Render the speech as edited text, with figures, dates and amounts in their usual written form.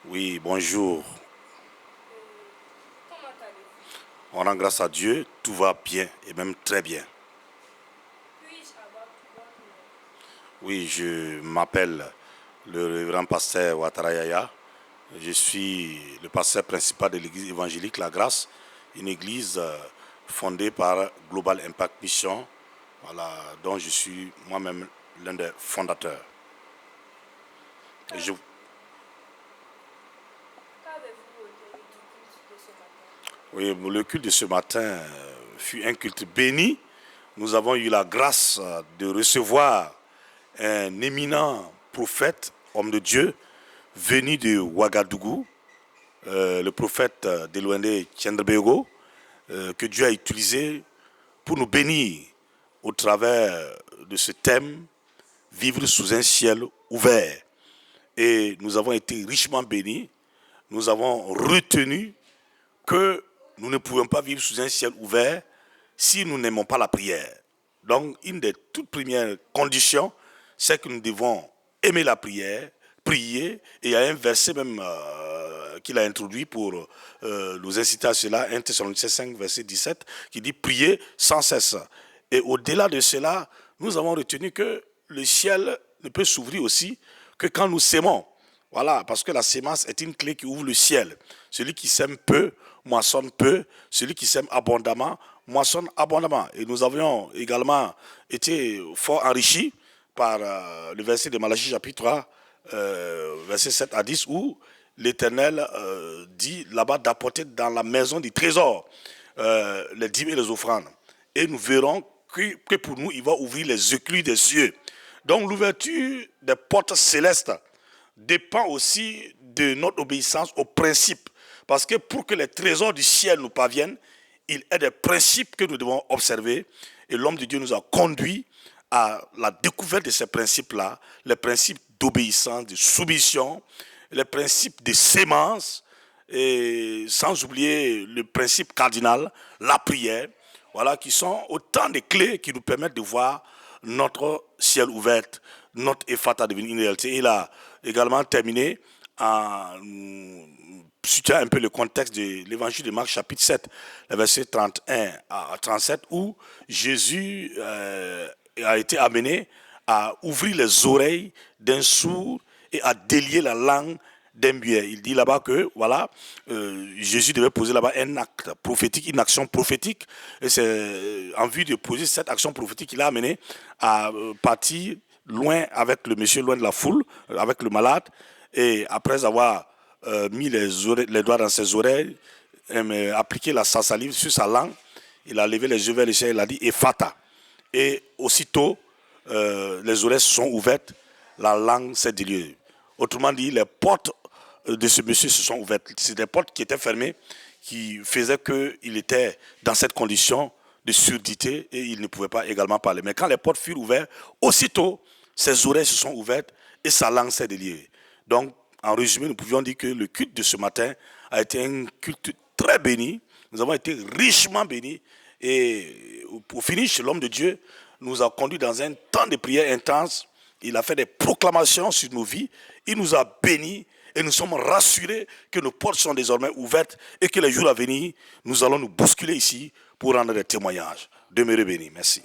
Oui, bonjour. Comment allez-vous? On rend grâce à Dieu, tout va bien et même très bien. Puis-je avoir votre nom? Oui, je m'appelle le révérend pasteur Ouattara Yaya. Je suis le pasteur principal de l'église évangélique La Grâce, une église fondée par Global Impact Mission, voilà, dont je suis moi-même l'un des fondateurs. Et je- Qu'avez-vous retenu du culte de ce matin? oui, le culte de ce matin fut un culte béni. Nous avons eu la grâce de recevoir un éminent prophète, homme de Dieu, venu de Ouagadougou, le prophète Delouendé Tchendrebego, que Dieu a utilisé pour nous bénir au travers de ce thème, vivre sous un ciel ouvert. Et nous avons été richement bénis. Nous avons retenu que nous ne pouvons pas vivre sous un ciel ouvert si nous n'aimons pas la prière. Donc, une des toutes premières conditions, c'est que nous devons aimer la prière, prier. Et il y a un verset même qu'il a introduit pour nous inciter à cela, 1 Thessaloniciens 5, verset 17, qui dit prier sans cesse. Et au-delà de cela, nous avons retenu que le ciel ne peut s'ouvrir aussi que quand nous s'aimons. Voilà, parce que la sémence est une clé qui ouvre le ciel. Celui qui sème peu, moissonne peu. Celui qui sème abondamment, moissonne abondamment. Et nous avions également été fort enrichis par le verset de Malachie chapitre 3, verset 7 à 10, où l'Éternel dit là-bas d'apporter dans la maison du trésor les dîmes et les offrandes. Et nous verrons que pour nous, il va ouvrir les écluses des cieux. Donc l'ouverture des portes célestes dépend aussi de notre obéissance aux principes. Parce que pour que les trésors du ciel nous parviennent, il est des principes que nous devons observer. Et l'homme de Dieu nous a conduits à la découverte de ces principes-là, les principes d'obéissance, de soumission, les principes de sémence, et sans oublier le principe cardinal, la prière, voilà, qui sont autant de clés qui nous permettent de voir notre ciel ouvert, notre effata devenir une réalité. Il a également terminé en situant un peu le contexte de l'évangile de Marc chapitre 7, verset 31 à 37, où Jésus a été amené à ouvrir les oreilles d'un sourd et à délier la langue d'un muet. Il dit là-bas que voilà, Jésus devait poser là-bas un acte prophétique, une action prophétique. Et c'est en vue de poser cette action prophétique qu'il a amené à partir loin avec le monsieur, loin de la foule, avec le malade. Et après avoir mis les doigts dans ses oreilles, appliqué la salive sur sa langue, il a levé les yeux vers le ciel, il a dit Ephata. Et aussitôt, les oreilles se sont ouvertes, la langue s'est déliée. Autrement dit, les portes de ce monsieur se sont ouvertes. C'est des portes qui étaient fermées, qui faisaient qu'il était dans cette condition de surdité et il ne pouvait pas également parler. Mais quand les portes furent ouvertes, aussitôt, ses oreilles se sont ouvertes et sa langue s'est déliée. Donc, en résumé, nous pouvions dire que le culte de ce matin a été un culte très béni. Nous avons été richement bénis. Et pour finir, chez l'homme de Dieu, nous a conduits dans un temps de prière intense. Il a fait des proclamations sur nos vies. Il nous a bénis et nous sommes rassurés que nos portes sont désormais ouvertes et que les jours à venir, nous allons nous bousculer ici pour rendre des témoignages. Demeurez bénis. Merci.